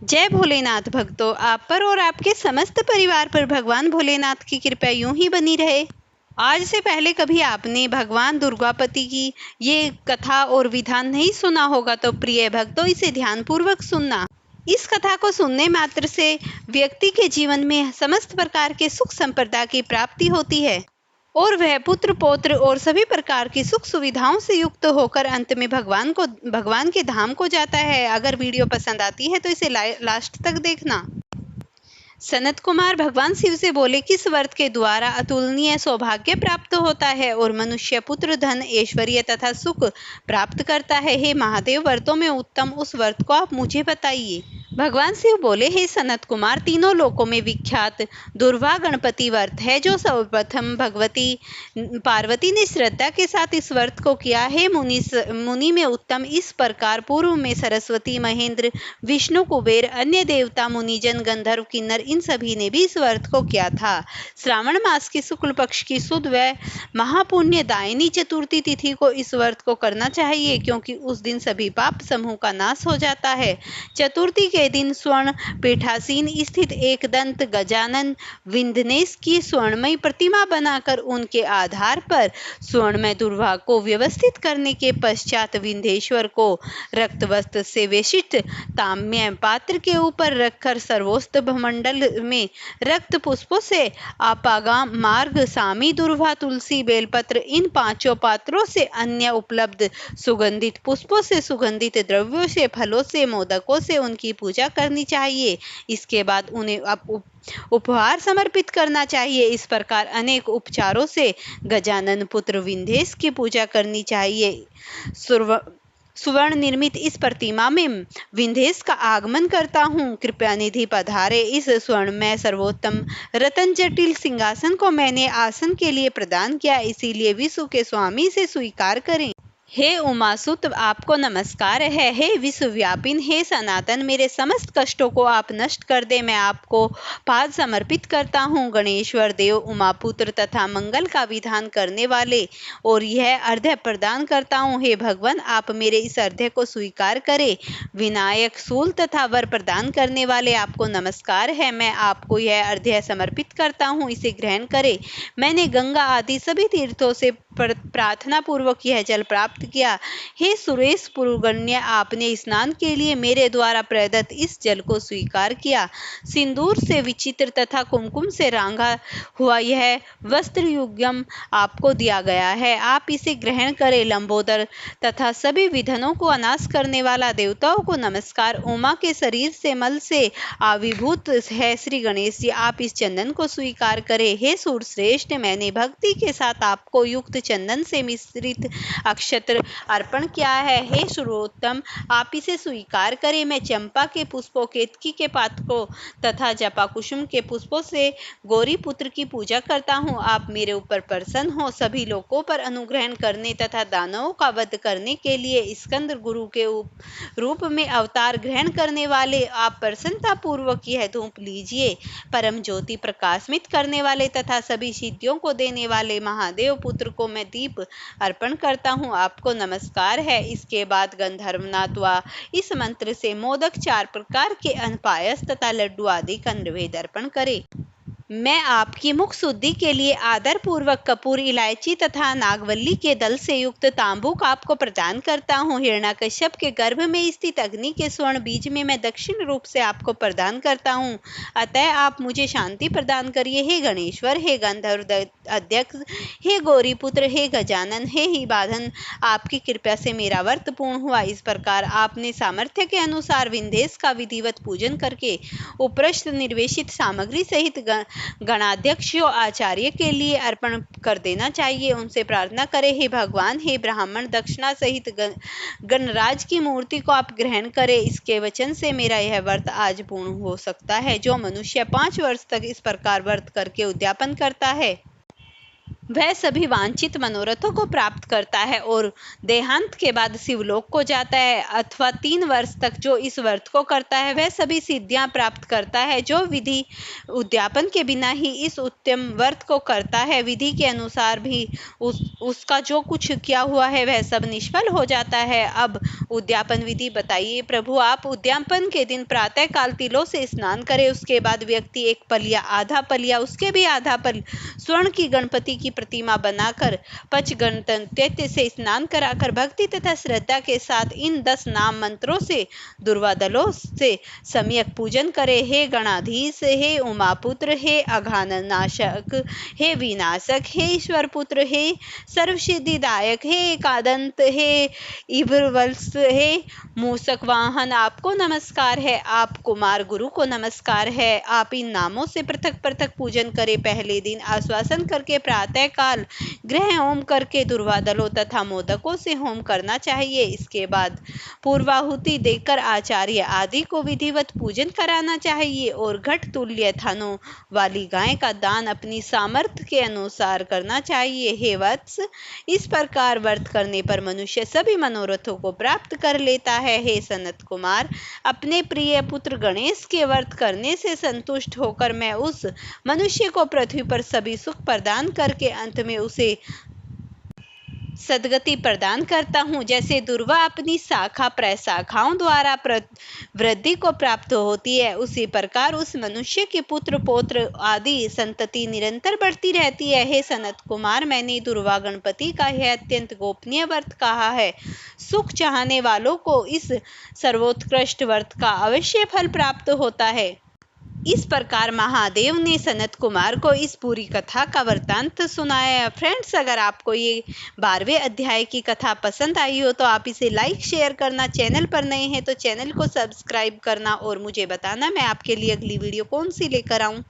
जय भोलेनाथ भक्तों, आप पर और आपके समस्त परिवार पर भगवान भोलेनाथ की कृपा यूं ही बनी रहे। आज से पहले कभी आपने भगवान दुर्गापति की ये कथा और विधान नहीं सुना होगा तो प्रिय भक्तों, इसे ध्यानपूर्वक सुनना। इस कथा को सुनने मात्र से व्यक्ति के जीवन में समस्त प्रकार के सुख संपदा की प्राप्ति होती है और वह पुत्र पौत्र और सभी प्रकार की सुख सुविधाओं से युक्त होकर अंत में भगवान के धाम को जाता है। अगर वीडियो पसंद आती है तो इसे लास्ट तक देखना। सनत कुमार भगवान शिव से बोले, किस व्रत के द्वारा अतुलनीय सौभाग्य प्राप्त होता है और मनुष्य पुत्र धन ऐश्वर्य तथा सुख प्राप्त करता है? हे महादेव, व्रतों में उत्तम उस व्रत को आप मुझे बताइए। भगवान शिव बोले, हे सनत कुमार, तीनों लोकों में विख्यात दुर्वा गणपति व्रत है जो सर्वप्रथम भगवती पार्वती ने श्रद्धा के साथ इस व्रत को किया है। मुनि में उत्तम इस प्रकार पूर्व में सरस्वती, महेंद्र, विष्णु, कुबेर, अन्य देवता, मुनिजन, गंधर्व, किन्नर इन सभी ने भी इस व्रत को किया था। श्रावण मास की शुक्ल पक्ष की सुद व महापुण्य दायिनी चतुर्थी तिथि को इस व्रत को करना चाहिए, क्योंकि उस दिन सभी पाप समूह का नाश हो जाता है। चतुर्थी के दिन स्वर्ण पीठासीन स्थित एक दंत गजानन विंध्येश की स्वर्णमयी प्रतिमा बनाकर उनके आधार पर स्वर्णमय दुर्वा को व्यवस्थित करने के पश्चात विंध्येश्वर को रक्त वस्त्र से विशिष्ट ताम्य पात्र के ऊपर रखकर सर्वोस्त मंडल में रक्त पुष्पों से आपागा मार्ग सामी दुर्वा तुलसी बेलपत्र इन पांचों पात्रों से अन्य उपलब्ध सुगंधित पुष्पों से सुगंधित द्रव्यों से फलों से मोदकों से उनकी पूजा करनी चाहिए। इसके बाद उन्हें उपहार समर्पित करना चाहिए। इस प्रकार अनेक उपचारों से गजानन पुत्र विंध्येश की पूजा करनी चाहिए। सुवर्ण निर्मित इस प्रतिमा में विंध्येश का आगमन करता हूँ। कृपया निधि पधारे। इस स्वर्णमय सर्वोत्तम रतन जटिल सिंहासन को मैंने आसन के लिए प्रदान किया, इसीलिए विश्व के स्वामी से स्वीकार करें। हे उमासुत, आपको नमस्कार है। हे विश्वव्यापिन, हे सनातन, मेरे समस्त कष्टों को आप नष्ट कर दे। मैं आपको पाद समर्पित करता हूँ। गणेश्वर देव, उमापुत्र तथा मंगल का विधान करने वाले और यह अर्घ्य प्रदान करता हूँ। हे भगवान, आप मेरे इस अर्घ्य को स्वीकार करें। विनायक, शूल तथा वर प्रदान करने वाले, आपको नमस्कार है। मैं आपको यह अर्घ्य समर्पित करता हूँ, इसे ग्रहण करें। मैंने गंगा आदि सभी तीर्थों से प्रार्थना पूर्वक यह जल प्राप्त किया। हे सुरेश पुरुगण्य, आपने स्नान के लिए मेरे द्वारा प्रदत्त इस जल को स्वीकार किया। सिंदूर से विचित्र तथा कुमकुम से रांगा हुआ यह वस्त्र युग्म आपको दिया गया है, आप इसे ग्रहण करें। लंबोदर तथा सभी विघ्नों को अनाश करने वाला, देवताओं को नमस्कार। उमा के शरीर से मल से आविर्भूत है श्री गणेश जी, आप इस चंदन को स्वीकार करें। हे सूरश्रेष्ठ, मैंने भक्ति के साथ आपको युक्त चंदन से मिश्रित अक्षत्र अर्पण किया है। हे सर्वोत्तम, आप इसे स्वीकार करें। मैं चंपा के पुष्पों, केतकी के पातकों तथा जपा कुसुम के पुष्पों से गौरी पुत्र की पूजा करता हूँ। आप मेरे ऊपर प्रसन्न हो। सभी लोगों पर अनुग्रहण करने तथा दानवों का वध करने के लिए स्कंद गुरु के रूप में अवतार ग्रहण करने वाले, आप प्रसन्नता पूर्वक यह धूप लीजिए। परम ज्योति प्रकाशित करने वाले तथा सभी सिद्धियों को देने वाले महादेव पुत्र को मैं दीप अर्पण करता हूँ, आपको नमस्कार है। इसके बाद गंधर्वनाथ व इस मंत्र से मोदक 4 प्रकार के अन्न, पायस तथा लड्डू आदि का नैवेद्य अर्पण करें। मैं आपकी मुख शुद्धि के लिए आदर पूर्वक कपूर, इलायची तथा नागवल्ली के दल से युक्त तांबूक आपको प्रदान करता हूँ। हिरण्यकश्यप के गर्भ में स्थित अग्नि के स्वर्ण बीज में मैं दक्षिण रूप से आपको प्रदान करता हूँ, अतः आप मुझे शांति प्रदान करिए। हे गणेश्वर, हे गंधर्व अध्यक्ष, हे गौरीपुत्र, हे गजानन, हे हिबाधन, आपकी कृपा से मेरा व्रत पूर्ण हुआ। इस प्रकार आपने सामर्थ्य के अनुसार विंध्येश का विधिवत पूजन करके उपरस्त निर्वेशित सामग्री सहित गणाध्यक्ष आचार्य के लिए अर्पण कर देना चाहिए। उनसे प्रार्थना करें, हे भगवान, हे ब्राह्मण, दक्षिणा सहित गणराज की मूर्ति को आप ग्रहण करें। इसके वचन से मेरा यह व्रत आज पूर्ण हो सकता है। जो मनुष्य 5 वर्ष तक इस प्रकार व्रत करके उद्यापन करता है, वह सभी वांछित मनोरथों को प्राप्त करता है और देहांत के बाद शिवलोक को जाता है, अथवा 3 वर्ष तक जो इस व्रत को करता है वह सभी सिद्धियां प्राप्त करता है। जो विधि उद्यापन के बिना ही इस उत्तम व्रत को करता है, विधि के अनुसार भी उसका जो कुछ किया हुआ है वह सब निष्फल हो जाता है। अब उद्यापन विधि बताइए प्रभु। आप उद्यापन के दिन प्रातः काल तिलों से स्नान करें, उसके बाद व्यक्ति 1 पल या आधा पल या उसके भी आधा पल स्वर्ण की गणपति की प्रतिमा बनाकर पंचगणपति से स्नान कराकर भक्ति तथा श्रद्धा के साथ इन 10 नाम मंत्रों से दुर्वादलों से सम्यक पूजन करे। हे गणाधीश, हे उमापुत्र, हे अघाननाशक, हे विनाशक, हे ईश्वर पुत्र, हे सर्वसिद्धिदायक, हे एकादंत, हे इब्रवल्स, हे मूषक वाहन, आपको नमस्कार है। आप कुमार गुरु को नमस्कार है। आप इन नामों से पृथक पृथक पूजन करें। पहले दिन आश्वासन करके प्रातः काल गृह होम करके दुर्वादलों तथा मोदकों से होम करना चाहिए। इसके बाद पूर्वाहुति देकर आचार्य आदि को विधिवत पूजन कराना चाहिए और घट तुल्य थानों वाली गाय का दान अपनी सामर्थ्य के अनुसार करना चाहिए। हे वत्स, इस प्रकार व्रत करने पर मनुष्य सभी मनोरथों को प्राप्त कर लेता है। हे सनत कुमार, अपने प्रिय पुत्र गणेश के व्रत करने से संतुष्ट होकर मैं उस मनुष्य को पृथ्वी पर सभी सुख प्रदान करके अंत में उसे सद्गति प्रदान करता हूँ। जैसे दुर्वा अपनी शाखा प्रशाखाओं द्वारा वृद्धि को प्राप्त होती है, उसी प्रकार उस मनुष्य के पुत्र पौत्र आदि संतति निरंतर बढ़ती रहती है। हे सनत कुमार, मैंने दुर्वा गणपति का यह अत्यंत गोपनीय व्रत कहा है। सुख चाहने वालों को इस सर्वोत्कृष्ट व्रत का अवश्य फल प्राप्त होता है। इस प्रकार महादेव ने सनत कुमार को इस पूरी कथा का वृत्तांत सुनाया। फ्रेंड्स, अगर आपको ये 12वें अध्याय की कथा पसंद आई हो तो आप इसे लाइक शेयर करना, चैनल पर नए हैं तो चैनल को सब्सक्राइब करना और मुझे बताना मैं आपके लिए अगली वीडियो कौन सी लेकर आऊँ।